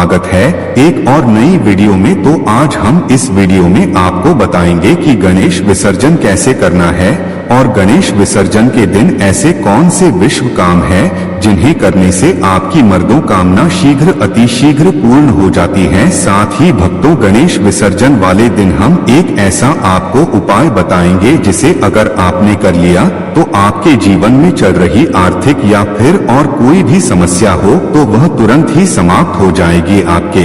स्वागत है एक और नई वीडियो में। तो आज हम इस वीडियो में आपको बताएंगे कि गणेश विसर्जन कैसे करना है और गणेश विसर्जन के दिन ऐसे कौन से विश्व काम है जिन्हें करने से आपकी मनोकामना शीघ्र अतिशीघ्र पूर्ण हो जाती है। साथ ही भक्तों, गणेश विसर्जन वाले दिन हम एक ऐसा आपको उपाय बताएंगे जिसे अगर आपने कर लिया तो आपके जीवन में चल रही आर्थिक या फिर और कोई भी समस्या हो तो वह तुरंत ही समाप्त हो जाएगी। आपके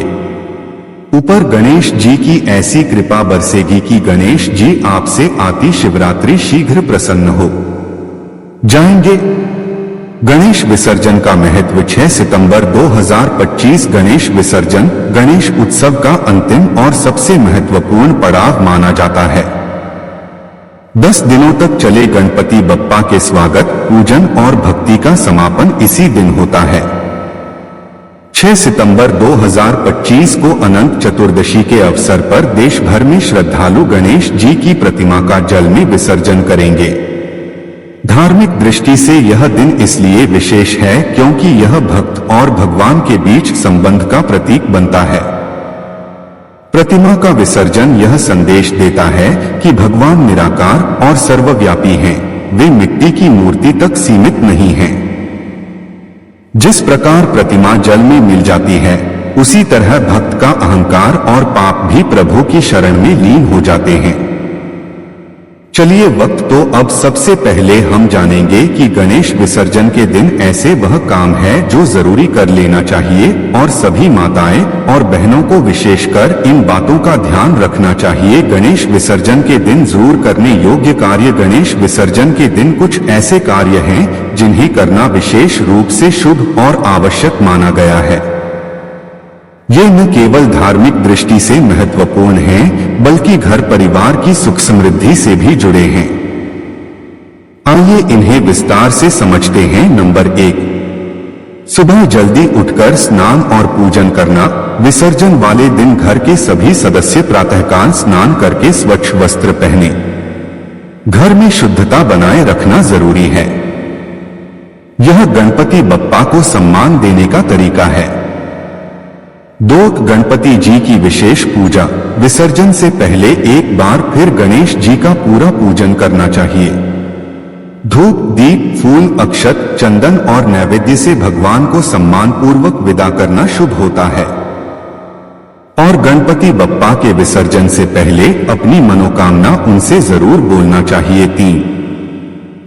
ऊपर गणेश जी की ऐसी कृपा बरसेगी कि गणेश जी आपसे आती शिवरात्रि शीघ्र प्रसन्न हो जाएंगे। गणेश विसर्जन का महत्व 6 सितंबर 2025 गणेश विसर्जन गणेश उत्सव का अंतिम और सबसे महत्वपूर्ण पड़ाव माना जाता है। 10 दिनों तक चले गणपति बप्पा के स्वागत, पूजन और भक्ति का समापन इसी दिन होता है। 6 सितंबर 2025 को अनंत चतुर्दशी के अवसर पर देश भर में श्रद्धालु गणेश जी की प्रतिमा का जल में विसर्जन करेंगे। धार्मिक दृष्टि से यह दिन इसलिए विशेष है क्योंकि यह भक्त और भगवान के बीच संबंध का प्रतीक बनता है। प्रतिमा का विसर्जन यह संदेश देता है कि भगवान निराकार और सर्वव्यापी हैं, वे मिट्टी की मूर्ति तक सीमित नहीं हैं। जिस प्रकार प्रतिमा जल में मिल जाती है, उसी तरह भक्त का अहंकार और पाप भी प्रभु की शरण में लीन हो जाते हैं। चलिए वक्त तो अब सबसे पहले हम जानेंगे कि गणेश विसर्जन के दिन ऐसे वह काम है जो जरूरी कर लेना चाहिए और सभी माताएं और बहनों को विशेषकर इन बातों का ध्यान रखना चाहिए। गणेश विसर्जन के दिन जरूर करने योग्य कार्य। गणेश विसर्जन के दिन कुछ ऐसे कार्य हैं जिन्हें करना विशेष रूप से शुभ और आवश्यक माना गया है। ये न केवल धार्मिक दृष्टि से महत्वपूर्ण हैं, बल्कि घर परिवार की सुख समृद्धि से भी जुड़े हैं। आइए इन्हें विस्तार से समझते हैं। नंबर 1, सुबह जल्दी उठकर स्नान और पूजन करना। विसर्जन वाले दिन घर के सभी सदस्य प्रातःकाल स्नान करके स्वच्छ वस्त्र पहने। घर में शुद्धता बनाए रखना जरूरी है। यह गणपति बप्पा को सम्मान देने का तरीका है। 2, गणपति जी की विशेष पूजा। विसर्जन से पहले एक बार फिर गणेश जी का पूरा पूजन करना चाहिए। धूप, दीप, फूल, अक्षत, चंदन और नैवेद्य से भगवान को सम्मान पूर्वक विदा करना शुभ होता है। और गणपति बप्पा के विसर्जन से पहले अपनी मनोकामना उनसे जरूर बोलना चाहिए। 3,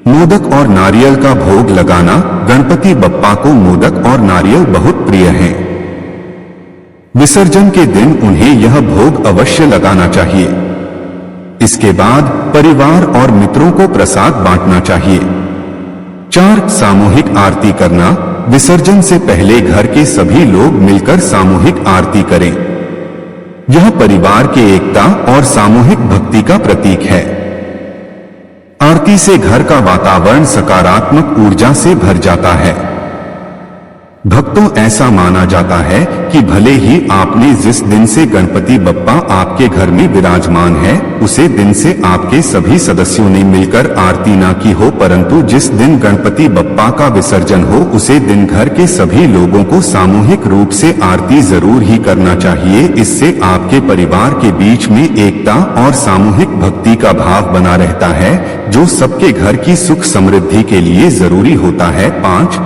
मोदक और नारियल का भोग लगाना। गणपति बप्पा को मोदक और नारियल बहुत प्रिय हैं। विसर्जन के दिन उन्हें यह भोग अवश्य लगाना चाहिए। इसके बाद परिवार और मित्रों को प्रसाद बांटना चाहिए। 4, सामूहिक आरती करना। विसर्जन से पहले घर के सभी लोग मिलकर सामूहिक आरती करें। यह परिवार के एकता और सामूहिक भक्ति का प्रतीक है। आरती से घर का वातावरण सकारात्मक ऊर्जा से भर जाता है। भक्तों, ऐसा माना जाता है कि भले ही आपने जिस दिन से गणपति बप्पा आपके घर में विराजमान है उसे दिन से आपके सभी सदस्यों ने मिलकर आरती ना की हो, परंतु जिस दिन गणपति बप्पा का विसर्जन हो उसे दिन घर के सभी लोगों को सामूहिक रूप से आरती जरूर ही करना चाहिए। इससे आपके परिवार के बीच में एकता और सामूहिक भक्ति का भाव बना रहता है, जो सबके घर की सुख समृद्धि के लिए जरूरी होता है। 5,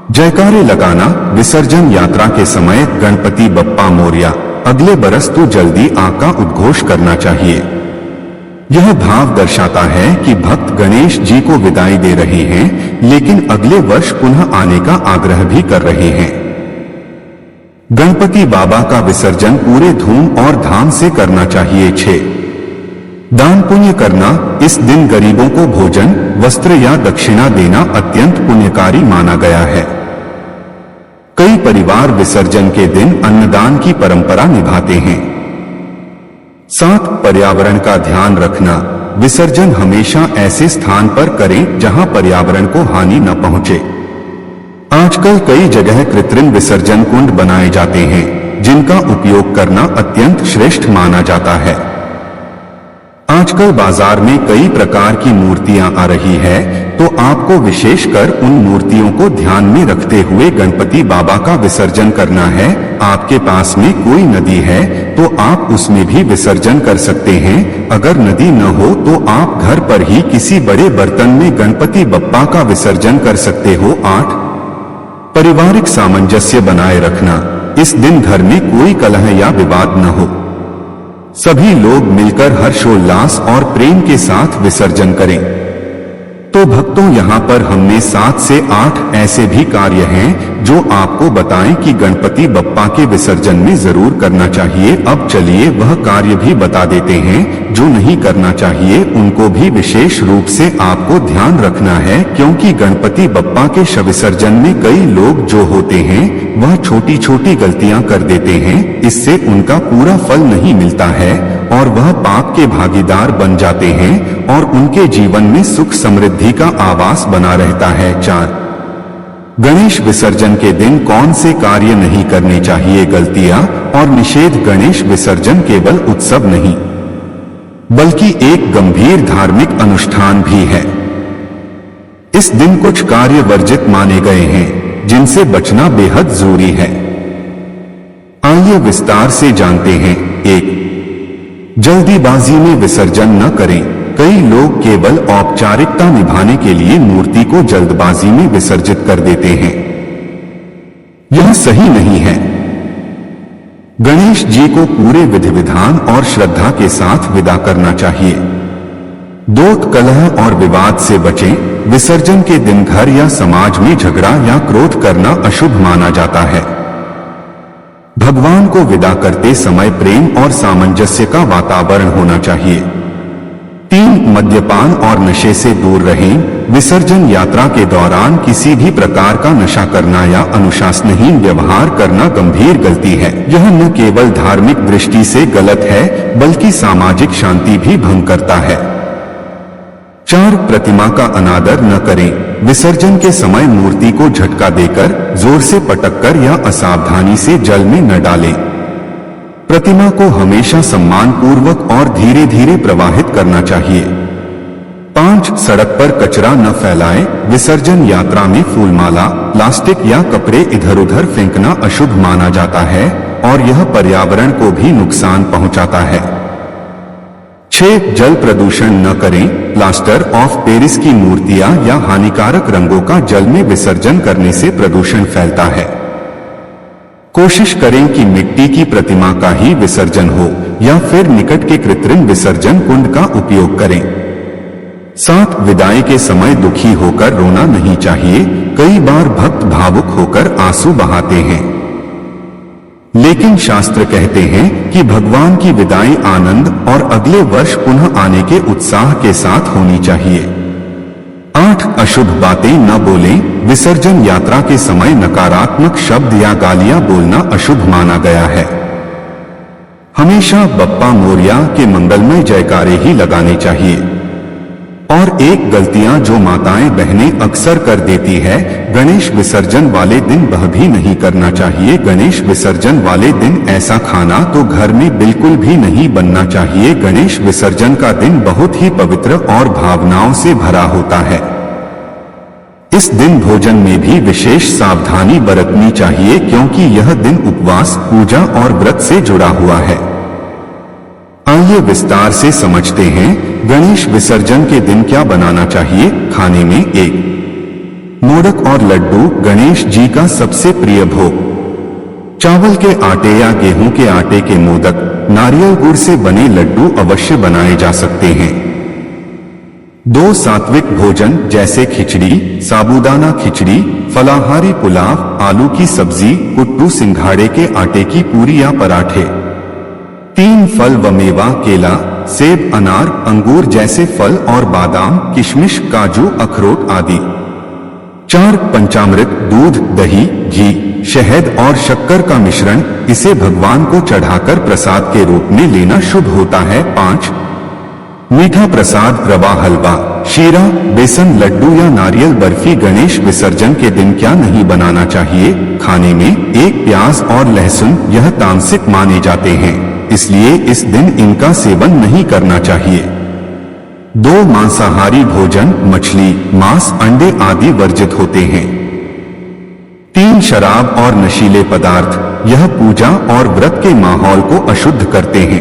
जयकारे लगाना। विसर्जन यात्रा के समय गणपति बप्पा मोरया, अगले बरस तू जल्दी आ का उद्घोष करना चाहिए। यह भाव दर्शाता है कि भक्त गणेश जी को विदाई दे रहे हैं, लेकिन अगले वर्ष पुनः आने का आग्रह भी कर रहे हैं। गणपति बाबा का विसर्जन पूरे धूम और धाम से करना चाहिए। 6, दान पुण्य करना। इस दिन गरीबों को भोजन, वस्त्र या दक्षिणा देना अत्यंत पुण्यकारी माना गया है। कई परिवार विसर्जन के दिन अन्नदान की परंपरा निभाते हैं। 7, पर्यावरण का ध्यान रखना। विसर्जन हमेशा ऐसे स्थान पर करें जहां पर्यावरण को हानि न पहुंचे। आजकल कई जगह कृत्रिम विसर्जन कुंड बनाए जाते हैं, जिनका उपयोग करना अत्यंत श्रेष्ठ माना जाता है। आज आजकल बाजार में कई प्रकार की मूर्तियां आ रही है, तो आपको विशेषकर उन मूर्तियों को ध्यान में रखते हुए गणपति बाबा का विसर्जन करना है। आपके पास में कोई नदी है तो आप उसमें भी विसर्जन कर सकते हैं। अगर नदी न हो तो आप घर पर ही किसी बड़े बर्तन में गणपति बप्पा का विसर्जन कर सकते हो। 8 पारिवारिक सामंजस्य बनाए रखना। इस दिन घर में कोई कलह या विवाद न हो, सभी लोग मिलकर हर्षोल्लास और प्रेम के साथ विसर्जन करें। तो भक्तों, यहाँ पर हमने 7 से 8 ऐसे भी कार्य हैं जो आपको बताएं कि गणपति बप्पा के विसर्जन में जरूर करना चाहिए। अब चलिए वह कार्य भी बता देते हैं जो नहीं करना चाहिए, उनको भी विशेष रूप से आपको ध्यान रखना है, क्योंकि गणपति बप्पा के विसर्जन में कई लोग जो होते हैं वह छोटी छोटी गलतियां कर देते हैं। इससे उनका पूरा फल नहीं मिलता है और वह पाप के भागीदार बन जाते हैं और उनके जीवन में सुख समृद्धि का आवास बना रहता है। 4 गणेश विसर्जन के दिन कौन से कार्य नहीं करने चाहिए। गलतियां और निषेध। गणेश विसर्जन केवल उत्सव नहीं बल्कि एक गंभीर धार्मिक अनुष्ठान भी है। इस दिन कुछ कार्य वर्जित माने गए हैं जिनसे बचना बेहद जरूरी है। आइए विस्तार से जानते हैं। 1 जल्दीबाजी में विसर्जन न करें। कई लोग केवल औपचारिकता निभाने के लिए मूर्ति को जल्दबाजी में विसर्जित कर देते हैं। यह सही नहीं है। गणेश जी को पूरे विधि विधान और श्रद्धा के साथ विदा करना चाहिए। दोस्त, कलह और विवाद से बचें। विसर्जन के दिन घर या समाज में झगड़ा या क्रोध करना अशुभ माना जाता है। भगवान को विदा करते समय प्रेम और सामंजस्य का वातावरण होना चाहिए। 3 मद्यपान और नशे से दूर रहें। विसर्जन यात्रा के दौरान किसी भी प्रकार का नशा करना या अनुशासनहीन व्यवहार करना गंभीर गलती है। यह न केवल धार्मिक दृष्टि से गलत है बल्कि सामाजिक शांति भी भंग करता है। 4 प्रतिमा का अनादर न करें। विसर्जन के समय मूर्ति को झटका देकर, जोर से पटककर या असावधानी से जल में न डालें। प्रतिमा को हमेशा सम्मान पूर्वक और धीरे धीरे प्रवाहित करना चाहिए। 5 सड़क पर कचरा न फैलाएं। विसर्जन यात्रा में फूलमाला, प्लास्टिक या कपड़े इधर उधर फेंकना अशुभ माना जाता है और यह पर्यावरण को भी नुकसान पहुंचाता है। 6 जल प्रदूषण न करें। प्लास्टर ऑफ पेरिस की मूर्तियां या हानिकारक रंगों का जल में विसर्जन करने से प्रदूषण फैलता है। कोशिश करें कि मिट्टी की प्रतिमा का ही विसर्जन हो या फिर निकट के कृत्रिम विसर्जन कुंड का उपयोग करें। 7 विदाई के समय दुखी होकर रोना नहीं चाहिए। कई बार भक्त भावुक होकर आंसू बहाते हैं, लेकिन शास्त्र कहते हैं कि भगवान की विदाई आनंद और अगले वर्ष पुनः आने के उत्साह के साथ होनी चाहिए। 8 अशुभ बातें न बोलें। विसर्जन यात्रा के समय नकारात्मक शब्द या गालियां बोलना अशुभ माना गया है। हमेशा बप्पा मोरिया के मंगलमय जयकारे ही लगाने चाहिए। और एक गलतियां जो माताएं बहनें अक्सर कर देती है, गणेश विसर्जन वाले दिन वह भी नहीं करना चाहिए। गणेश विसर्जन वाले दिन ऐसा खाना तो घर में बिल्कुल भी नहीं बनना चाहिए। गणेश विसर्जन का दिन बहुत ही पवित्र और भावनाओं से भरा होता है। इस दिन भोजन में भी विशेष सावधानी बरतनी चाहिए क्योंकि यह दिन उपवास, पूजा और व्रत से जुड़ा हुआ है। आइए विस्तार से समझते हैं गणेश विसर्जन के दिन क्या बनाना चाहिए। खाने में 1 मोदक और लड्डू, गणेश जी का सबसे प्रिय भोग। चावल के आटे या गेहूं के आटे के मोदक, नारियल गुड़ से बने लड्डू अवश्य बनाए जा सकते हैं। 2 सात्विक भोजन जैसे खिचड़ी, साबूदाना खिचड़ी, फलाहारी पुलाव, आलू की सब्जी, कुट्टू, सिंघाड़े के आटे की पूरी या पराठे। 3 फल व मेवा, केला, सेब, अनार, अंगूर जैसे फल और बादाम, किशमिश, काजू, अखरोट आदि। 4 पंचामृत, दूध, दही, घी, शहद और शक्कर का मिश्रण, इसे भगवान को चढ़ाकर प्रसाद के रूप में लेना शुभ होता है। 5 मीठा प्रसाद, रवा हलवा, शीरा, बेसन लड्डू या नारियल बर्फी। गणेश विसर्जन के दिन क्या नहीं बनाना चाहिए। खाने में 1 प्याज और लहसुन, यह तामसिक माने जाते हैं, इसलिए इस दिन इनका सेवन नहीं करना चाहिए। 2 मांसाहारी भोजन मछली, मांस, अंडे आदि वर्जित होते हैं। 3 शराब और नशीले पदार्थ, यह पूजा और व्रत के माहौल को अशुद्ध करते हैं।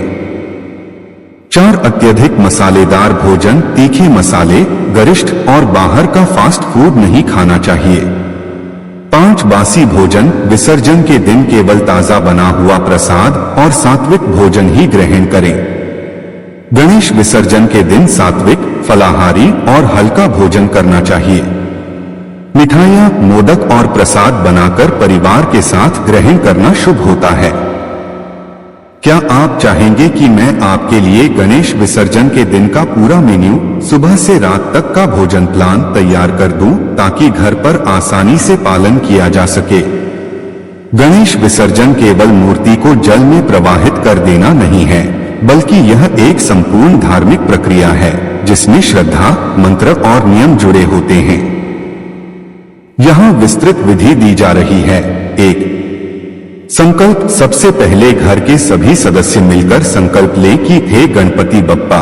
4 अत्यधिक मसालेदार भोजन, तीखे मसाले, गरिष्ठ और बाहर का फास्ट फूड नहीं खाना चाहिए। 5 बासी भोजन, विसर्जन के दिन केवल ताजा बना हुआ प्रसाद और सात्विक भोजन ही ग्रहण करें। गणेश विसर्जन के दिन सात्विक, फलाहारी और हल्का भोजन करना चाहिए। मिठाइयाँ, मोदक और प्रसाद बनाकर परिवार के साथ ग्रहण करना शुभ होता है। क्या आप चाहेंगे कि मैं आपके लिए गणेश विसर्जन के दिन का पूरा मेन्यू, सुबह से रात तक का भोजन प्लान तैयार कर दूं, ताकि घर पर आसानी से पालन किया जा सके? गणेश विसर्जन केवल मूर्ति को जल में प्रवाहित कर देना नहीं है, बल्कि यह एक संपूर्ण धार्मिक प्रक्रिया है, जिसमें श्रद्धा, मंत्र और नियम जुड़े होते हैं। यहाँ विस्तृत विधि दी जा रही है। 1. संकल्प। सबसे पहले घर के सभी सदस्य मिलकर संकल्प लें कि हे गणपति बप्पा,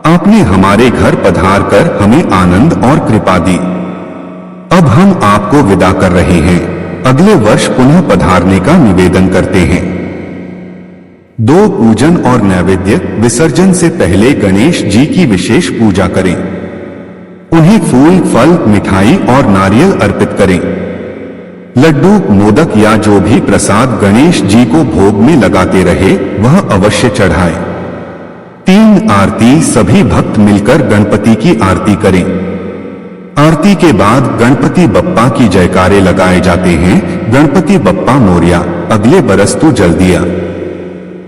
आपने हमारे घर पधार कर हमें आनंद और कृपा दी। अब हम आपको विदा कर रहे हैं। अगले वर्ष पुनः पधारने का निवेदन करते हैं। 2. पूजन और नैवेद्य। विसर्जन से पहले गणेश जी की विशेष पूजा करें। उन्हें फूल, फल, मिठाई और नारियल अर्पित करें। लड्डू, मोदक या जो भी प्रसाद गणेश जी को भोग में लगाते रहे, वह अवश्य चढ़ाएं। 3. आरती। सभी भक्त मिलकर गणपति की आरती करें। आरती के बाद गणपति बप्पा की जयकारे लगाए जाते हैं। गणपति बप्पा मोरया, अगले बरस तू जल्दिया।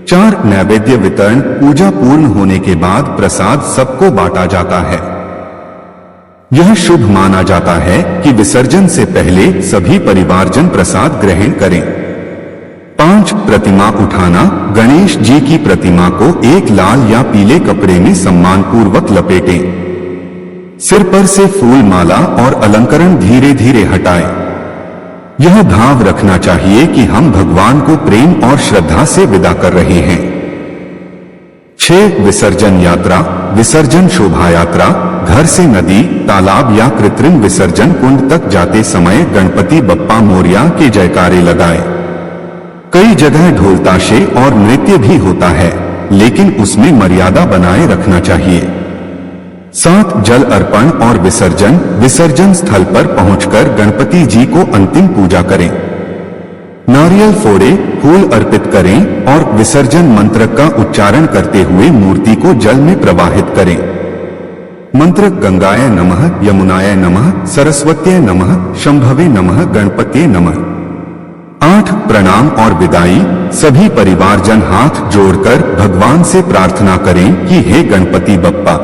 4. नैवेद्य वितरण। पूजा पूर्ण होने के बाद प्रसाद सबको बांटा जाता है। यह शुभ माना जाता है कि विसर्जन से पहले सभी परिवारजन प्रसाद ग्रहण करें। 5. प्रतिमा उठाना। गणेश जी की प्रतिमा को एक लाल या पीले कपड़े में सम्मान पूर्वक लपेटें। सिर पर से फूल, माला और अलंकरण धीरे धीरे हटाएं। यह भाव रखना चाहिए कि हम भगवान को प्रेम और श्रद्धा से विदा कर रहे हैं। 6. विसर्जन यात्रा। विसर्जन शोभा यात्रा। घर से नदी, तालाब या कृत्रिम विसर्जन कुंड तक जाते समय गणपति बप्पा मोरया के जयकारे लगाएं। कई जगह ढोल, ताशे और नृत्य भी होता है, लेकिन उसमें मर्यादा बनाए रखना चाहिए। 7. जल अर्पण और विसर्जन। विसर्जन स्थल पर पहुंचकर गणपति जी को अंतिम पूजा करें। नारियल फोड़े, फूल अर्पित करें और विसर्जन मंत्र का उच्चारण करते हुए मूर्ति को जल में प्रवाहित करें। मंत्र: गंगाय नमः, यमुनाय नमः, सरस्वत्यै नमः, शंभवे नमः, गणपत्ये नमः। 8. प्रणाम और विदाई। सभी परिवारजन हाथ जोड़कर भगवान से प्रार्थना करें कि हे गणपति बप्पा,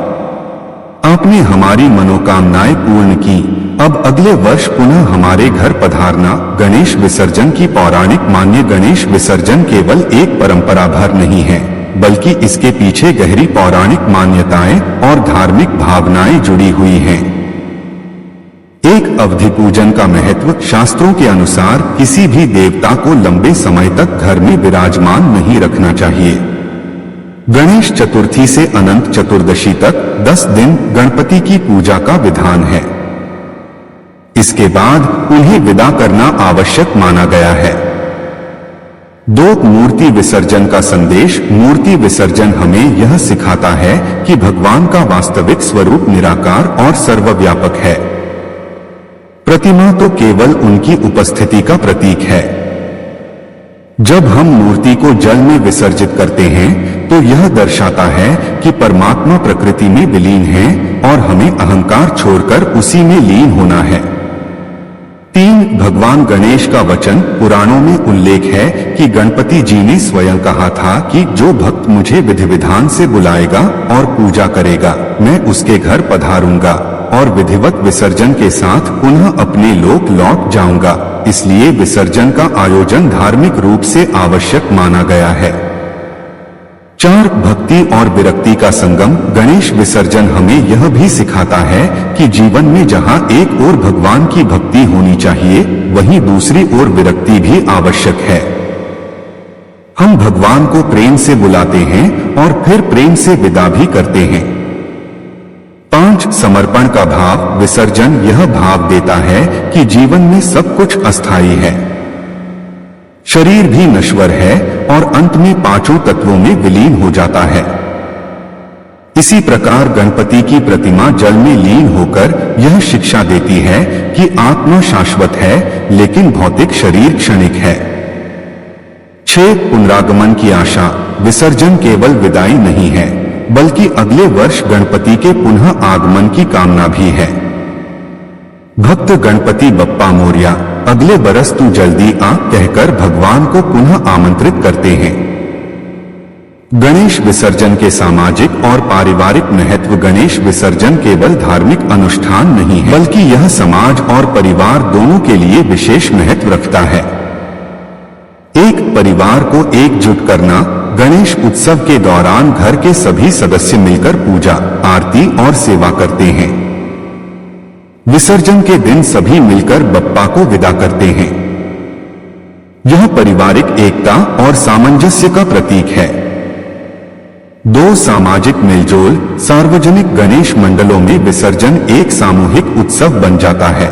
आपने हमारी मनोकामनाएं पूर्ण की। अब अगले वर्ष पुनः हमारे घर पधारना। गणेश विसर्जन की पौराणिक मान्य। गणेश विसर्जन केवल एक परंपरा भर नहीं है, बल्कि इसके पीछे गहरी पौराणिक मान्यताएं और धार्मिक भावनाएं जुड़ी हुई हैं। एक अवधि पूजन का महत्व। शास्त्रों के अनुसार किसी भी देवता को लंबे समय तक घर में विराजमान नहीं रखना चाहिए। गणेश चतुर्थी से अनंत चतुर्दशी तक 10 दिन गणपति की पूजा का विधान है। इसके बाद उन्हें विदा करना आवश्यक माना गया है। 2. मूर्ति विसर्जन का संदेश। मूर्ति विसर्जन हमें यह सिखाता है कि भगवान का वास्तविक स्वरूप निराकार और सर्वव्यापक है। प्रतिमा तो केवल उनकी उपस्थिति का प्रतीक है। जब हम मूर्ति को जल में विसर्जित करते हैं, तो यह दर्शाता है कि परमात्मा प्रकृति में विलीन है और हमें अहंकार छोड़कर उसी में लीन होना है। 3. भगवान गणेश का वचन। पुराणों में उल्लेख है कि गणपति जी ने स्वयं कहा था कि जो भक्त मुझे विधि विधान से बुलाएगा और पूजा करेगा, मैं उसके घर पधारूंगा और विधिवत विसर्जन के साथ पुनः अपने लोक लौट जाऊंगा। इसलिए विसर्जन का आयोजन धार्मिक रूप से आवश्यक माना गया है। 4. भक्ति और विरक्ति का संगम। गणेश विसर्जन हमें यह भी सिखाता है कि जीवन में जहां एक ओर भगवान की भक्ति होनी चाहिए, वहीं दूसरी ओर विरक्ति भी आवश्यक है। हम भगवान को प्रेम से बुलाते हैं और फिर प्रेम से विदा भी करते हैं। 5 समर्पण का भाव। विसर्जन यह भाव देता है कि जीवन में सब कुछ अस्थायी है, शरीर भी नश्वर है और अंत में पांचों तत्वों में विलीन हो जाता है। इसी प्रकार गणपति की प्रतिमा जल में लीन होकर यह शिक्षा देती है कि आत्मा शाश्वत है, लेकिन भौतिक शरीर क्षणिक है। 6 पुनरागमन की आशा। विसर्जन केवल विदाई नहीं है, बल्कि अगले वर्ष गणपति के पुनः आगमन की कामना भी है। भक्त गणपति बप्पा मोरया, अगले बरस तू जल्दी आ कहकर भगवान को पुनः आमंत्रित करते हैं। गणेश विसर्जन के सामाजिक और पारिवारिक महत्व। गणेश विसर्जन केवल धार्मिक अनुष्ठान नहीं है, बल्कि यह समाज और परिवार दोनों के लिए विशेष महत्व रखता है। एक परिवार को एकजुट करना। गणेश उत्सव के दौरान घर के सभी सदस्य मिलकर पूजा, आरती और सेवा करते हैं। विसर्जन के दिन सभी मिलकर बप्पा को विदा करते हैं। यह पारिवारिक एकता और सामंजस्य का प्रतीक है। 2 सामाजिक मेलजोल। सार्वजनिक गणेश मंडलों में विसर्जन एक सामूहिक उत्सव बन जाता है।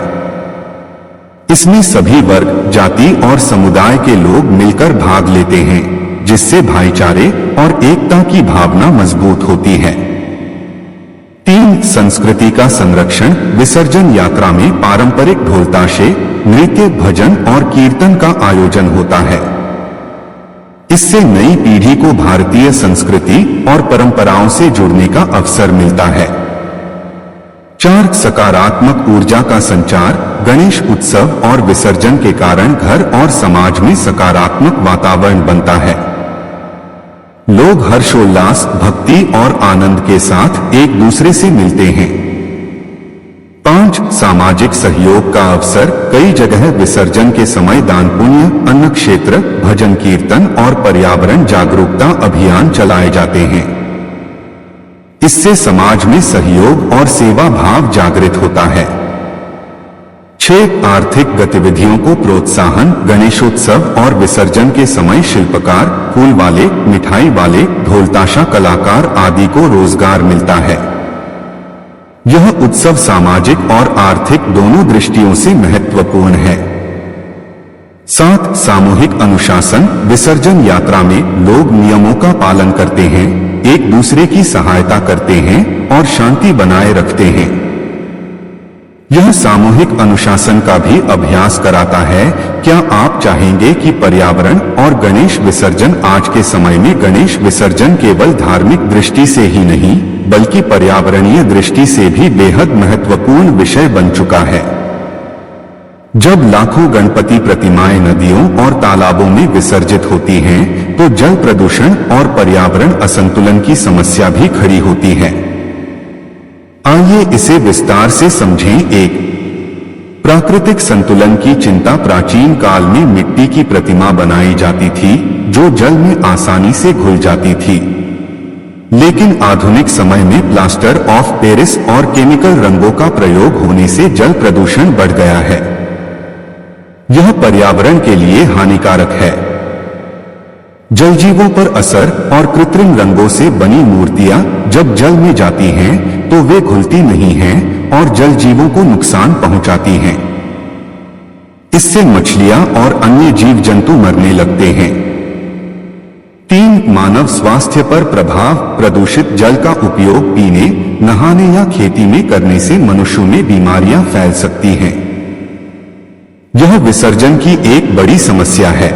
इसमें सभी वर्ग, जाति और समुदाय के लोग मिलकर भाग लेते हैं, जिससे भाईचारे और एकता की भावना मजबूत होती है। 3 संस्कृति का संरक्षण। विसर्जन यात्रा में पारंपरिक ढोल ताशे, नृत्य, भजन और कीर्तन का आयोजन होता है। इससे नई पीढ़ी को भारतीय संस्कृति और परंपराओं से जुड़ने का अवसर मिलता है। 4 सकारात्मक ऊर्जा का संचार। गणेश उत्सव और विसर्जन के कारण घर और समाज में सकारात्मक वातावरण बनता है। लोग हर्षोल्लास, भक्ति और आनंद के साथ एक दूसरे से मिलते हैं। 5 सामाजिक सहयोग का अवसर। कई जगह विसर्जन के समय दान पुण्य, अन्न क्षेत्र, भजन कीर्तन और पर्यावरण जागरूकता अभियान चलाए जाते हैं। इससे समाज में सहयोग और सेवा भाव जागृत होता है। 6 आर्थिक गतिविधियों को प्रोत्साहन। गणेशोत्सव और विसर्जन के समय शिल्पकार, फूल वाले, मिठाई वाले, ढोलताशा कलाकार आदि को रोजगार मिलता है। यह उत्सव सामाजिक और आर्थिक दोनों दृष्टियों से महत्वपूर्ण है। 7 सामूहिक अनुशासन। विसर्जन यात्रा में लोग नियमों का पालन करते हैं, एक दूसरे की सहायता करते हैं और शांति बनाए रखते हैं। यह सामूहिक अनुशासन का भी अभ्यास कराता है। क्या आप चाहेंगे कि पर्यावरण और गणेश विसर्जन। आज के समय में गणेश विसर्जन केवल धार्मिक दृष्टि से ही नहीं, बल्कि पर्यावरणीय दृष्टि से भी बेहद महत्वपूर्ण विषय बन चुका है। जब लाखों गणपति प्रतिमाएं नदियों और तालाबों में विसर्जित होती हैं, तो जल प्रदूषण और पर्यावरण असंतुलन की समस्या भी खड़ी होती है। आइए इसे विस्तार से समझें। 1 प्राकृतिक संतुलन की चिंता। प्राचीन काल में मिट्टी की प्रतिमा बनाई जाती थी, जो जल में आसानी से घुल जाती थी। लेकिन आधुनिक समय में प्लास्टर ऑफ पेरिस और केमिकल रंगों का प्रयोग होने से जल प्रदूषण बढ़ गया है। यह पर्यावरण के लिए हानिकारक है। जलजीवों पर असर। और कृत्रिम रंगों से बनी मूर्तियां जब जल में जाती हैं, तो वे घुलती नहीं हैं और जलजीवों को नुकसान पहुंचाती हैं। इससे मछलियां और अन्य जीव जंतु मरने लगते हैं। 3 मानव स्वास्थ्य पर प्रभाव। प्रदूषित जल का उपयोग पीने, नहाने या खेती में करने से मनुष्यों में बीमारियां फैल सकती हैं। यह विसर्जन की एक बड़ी समस्या है।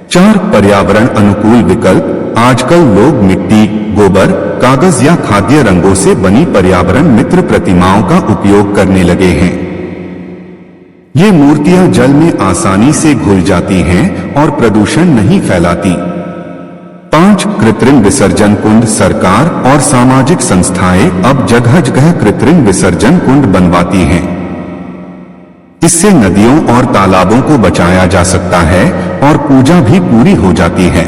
4 पर्यावरण अनुकूल विकल्प। आजकल लोग मिट्टी, गोबर, कागज या खाद्य रंगों से बनी पर्यावरण मित्र प्रतिमाओं का उपयोग करने लगे हैं। ये मूर्तियां जल में आसानी से घुल जाती हैं और प्रदूषण नहीं फैलाती। 5 कृत्रिम विसर्जन कुंड। सरकार और सामाजिक संस्थाएं अब जगह जगह कृत्रिम विसर्जन कुंड बनवाती हैं। इससे नदियों और तालाबों को बचाया जा सकता है और पूजा भी पूरी हो जाती है।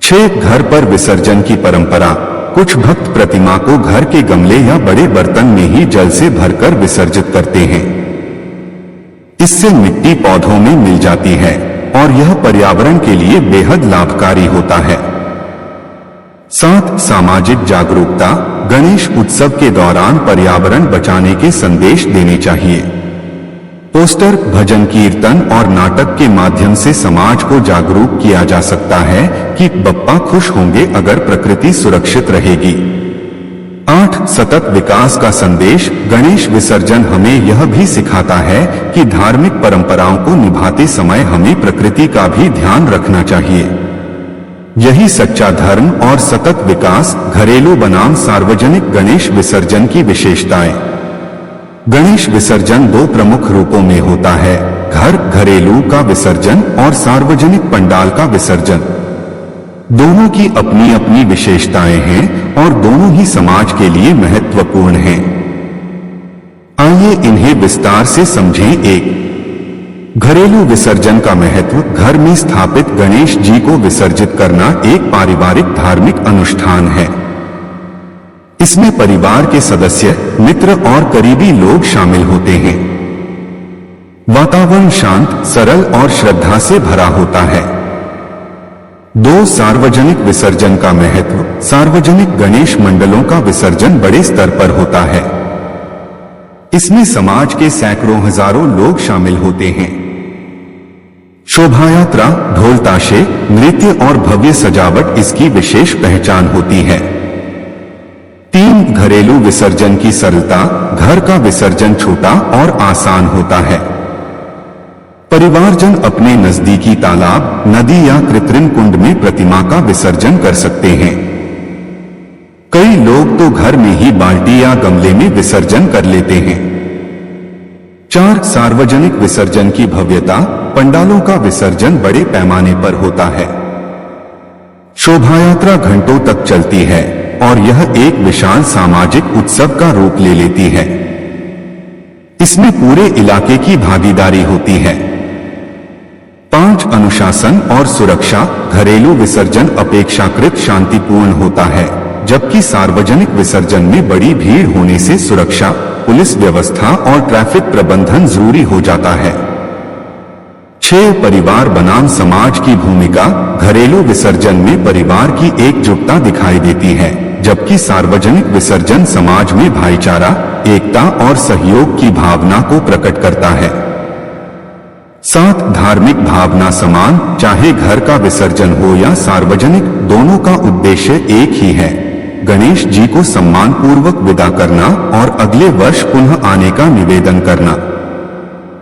6 घर पर विसर्जन की परंपरा। कुछ भक्त प्रतिमा को घर के गमले या बड़े बर्तन में ही जल से भरकर विसर्जित करते हैं। इससे मिट्टी पौधों में मिल जाती है और यह पर्यावरण के लिए बेहद लाभकारी होता है। 7 सामाजिक जागरूकता। गणेश उत्सव के दौरान पर्यावरण बचाने के संदेश देने चाहिए। पोस्टर, भजन कीर्तन और नाटक के माध्यम से समाज को जागरूक किया जा सकता है कि बप्पा खुश होंगे अगर प्रकृति सुरक्षित रहेगी। 8 सतत विकास का संदेश। गणेश विसर्जन हमें यह भी सिखाता है कि धार्मिक परंपराओं को निभाते समय हमें प्रकृति का भी ध्यान रखना चाहिए। यही सच्चा धर्म और सतत विकास। घरेलू बनाम सार्वजनिक गणेश विसर्जन की विशेषताएं। गणेश विसर्जन 2 प्रमुख रूपों में होता है, घरेलू का विसर्जन और सार्वजनिक पंडाल का विसर्जन। दोनों की अपनी अपनी विशेषताएं हैं और दोनों ही समाज के लिए महत्वपूर्ण हैं। आइए इन्हें विस्तार से समझें। 1 घरेलू विसर्जन का महत्व। घर में स्थापित गणेश जी को विसर्जित करना एक पारिवारिक धार्मिक अनुष्ठान है। इसमें परिवार के सदस्य, मित्र और करीबी लोग शामिल होते हैं। वातावरण शांत, सरल और श्रद्धा से भरा होता है। 2 सार्वजनिक विसर्जन का महत्व। सार्वजनिक गणेश मंडलों का विसर्जन बड़े स्तर पर होता है। इसमें समाज के सैकड़ों हजारों लोग शामिल होते हैं। शोभायात्रा, ढोल ताशे, नृत्य और भव्य सजावट इसकी विशेष पहचान होती है। 3 घरेलू विसर्जन की सरलता। घर का विसर्जन छोटा और आसान होता है। परिवारजन अपने नजदीकी तालाब, नदी या कृत्रिम कुंड में प्रतिमा का विसर्जन कर सकते हैं। कई लोग तो घर में ही बाल्टी या गमले में विसर्जन कर लेते हैं। 4 सार्वजनिक विसर्जन की भव्यता। पंडालों का विसर्जन बड़े पैमाने पर होता है। शोभायात्रा घंटों तक चलती है और यह एक विशाल सामाजिक उत्सव का रूप ले लेती है। इसमें पूरे इलाके की भागीदारी होती है। 5 अनुशासन और सुरक्षा। घरेलू विसर्जन अपेक्षाकृत शांतिपूर्ण होता है, जबकि सार्वजनिक विसर्जन में बड़ी भीड़ होने से सुरक्षा, पुलिस व्यवस्था और ट्रैफिक प्रबंधन जरूरी हो जाता है। 6 परिवार बनाम समाज की भूमिका। घरेलू विसर्जन में परिवार की एकजुटता दिखाई देती है, जबकि सार्वजनिक विसर्जन समाज में भाईचारा, एकता और सहयोग की भावना को प्रकट करता है। 7 धार्मिक भावना समान। चाहे घर का विसर्जन हो या सार्वजनिक, दोनों का उद्देश्य एक ही है, गणेश जी को सम्मान पूर्वक विदा करना और अगले वर्ष पुनः आने का निवेदन करना।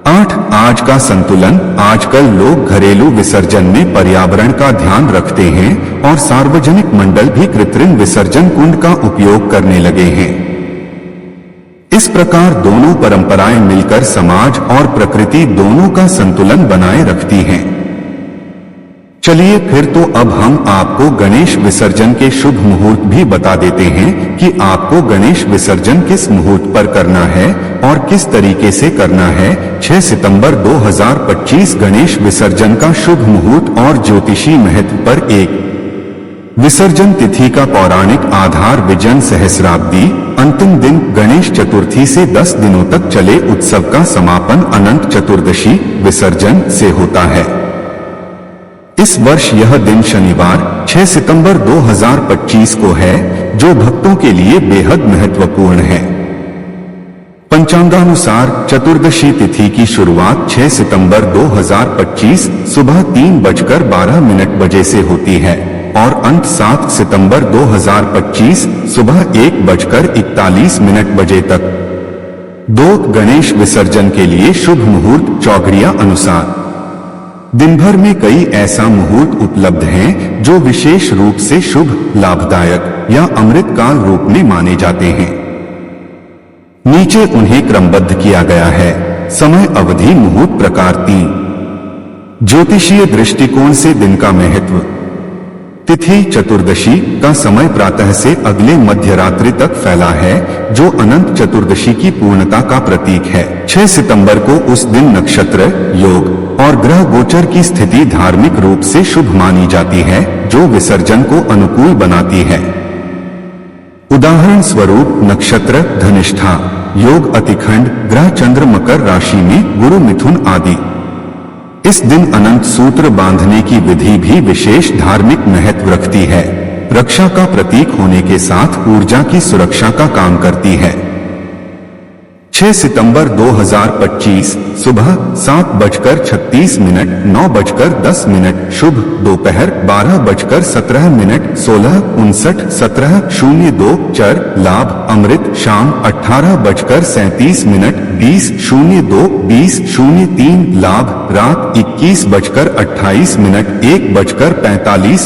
8 आज का संतुलन। आजकल लोग घरेलू विसर्जन में पर्यावरण का ध्यान रखते हैं और सार्वजनिक मंडल भी कृत्रिम विसर्जन कुंड का उपयोग करने लगे हैं। इस प्रकार दोनों परंपराएं मिलकर समाज और प्रकृति दोनों का संतुलन बनाए रखती हैं। चलिए फिर तो अब हम आपको गणेश विसर्जन के शुभ मुहूर्त भी बता देते हैं कि आपको गणेश विसर्जन किस मुहूर्त पर करना है और किस तरीके से करना है। 6 सितंबर 2025 गणेश विसर्जन का शुभ मुहूर्त और ज्योतिषी महत्व पर। 1 विसर्जन तिथि का पौराणिक आधार। विजन सहस्राब्दी। अंतिम दिन गणेश चतुर्थी से 10 दिनों तक चले उत्सव का समापन अनंत चतुर्दशी विसर्जन से होता है। इस वर्ष यह दिन शनिवार 6 सितंबर 2025 को है, जो भक्तों के लिए बेहद महत्वपूर्ण है। पंचांगानुसार चतुर्दशी तिथि की शुरुआत 6 सितंबर 2025 सुबह 3:12 बजे से होती है और अंत 7 सितंबर 2025 सुबह 1:41 बजे तक। 2 गणेश विसर्जन के लिए शुभ मुहूर्त चौघड़िया अनुसार। दिन भर में कई ऐसा मुहूर्त उपलब्ध हैं जो विशेष रूप से शुभ, लाभदायक या अमृतकाल रूप में माने जाते हैं। नीचे उन्हें क्रमबद्ध किया गया है। समय अवधि मुहूर्त प्रकार 3। ज्योतिषीय दृष्टिकोण से दिन का महत्व। तिथि चतुर्दशी का समय प्रातः से अगले मध्य रात्रि तक फैला है, जो अनंत चतुर्दशी की पूर्णता का प्रतीक है। 6 सितंबर को उस दिन नक्षत्र, योग और ग्रह गोचर की स्थिति धार्मिक रूप से शुभ मानी जाती है, जो विसर्जन को अनुकूल बनाती है। उदाहरण स्वरूप नक्षत्र धनिष्ठा, योग अतिखंड, ग्रह चंद्र मकर राशि में, गुरु मिथुन आदि। इस दिन अनंत सूत्र बांधने की विधि भी विशेष धार्मिक महत्व रखती है। रक्षा का प्रतीक होने के साथ ऊर्जा की सुरक्षा का काम करती है। 6 सितंबर 2025 सुबह 7:36 9:10 शुभ दोपहर 12:17 16:59 17:02 चर लाभ अमृत शाम 18:37 20:02 20:03 लाभ रात 21:28 1:45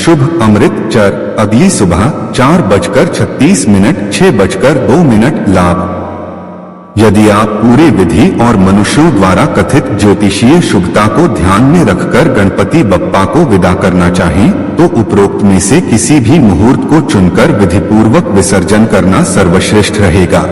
शुभ अमृत चर अगली सुबह 4:36 6:02 लाभ। यदि आप पूरे विधि और मनुष्यों द्वारा कथित ज्योतिषीय शुभता को ध्यान में रखकर गणपति बप्पा को विदा करना चाहें, तो उपरोक्त में से किसी भी मुहूर्त को चुनकर विधिपूर्वक विसर्जन करना सर्वश्रेष्ठ रहेगा।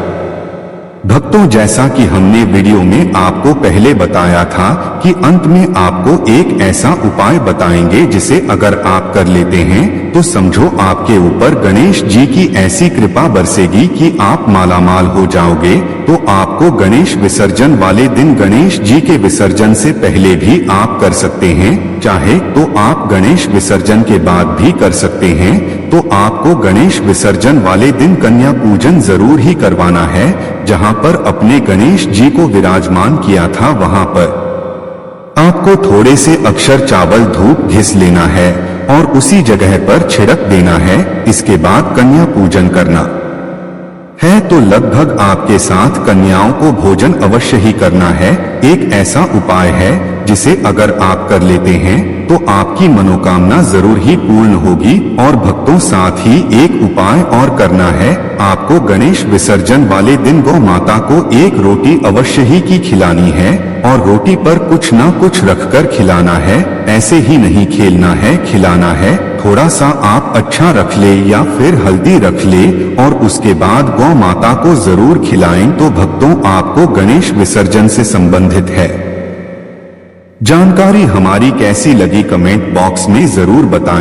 भक्तों, जैसा कि हमने वीडियो में आपको पहले बताया था कि अंत में आपको एक ऐसा उपाय बताएंगे जिसे अगर आप कर लेते हैं तो समझो आपके ऊपर गणेश जी की ऐसी कृपा बरसेगी कि आप मालामाल हो जाओगे। तो आपको गणेश विसर्जन वाले दिन गणेश जी के विसर्जन से पहले भी आप कर सकते हैं, चाहे तो आप गणेश विसर्जन के बाद भी कर सकते हैं। तो आपको गणेश विसर्जन वाले दिन कन्या पूजन जरूर ही करवाना है। जहां पर अपने गणेश जी को विराजमान किया था वहां पर आपको थोड़े से अक्षर चावल धूप घिस लेना है और उसी जगह पर छिड़क देना है। इसके बाद कन्या पूजन करना है। तो लगभग आपके साथ कन्याओं को भोजन अवश्य ही करना है। एक ऐसा उपाय है जिसे अगर आप कर लेते हैं तो आपकी मनोकामना जरूर ही पूर्ण होगी। और भक्तों, साथ ही एक उपाय और करना है। आपको गणेश विसर्जन वाले दिन गौ माता को एक रोटी अवश्य ही की खिलानी है और रोटी पर कुछ ना कुछ रखकर खिलाना है। ऐसे ही नहीं खेलना है, खिलाना है। थोड़ा सा आप अच्छा रख ले या फिर हल्दी रख ले और उसके बाद गौ माता को जरूर खिलाएं। तो भक्तों, आपको गणेश विसर्जन से संबंधित है जानकारी हमारी कैसी लगी कमेंट बॉक्स में जरूर बताएं।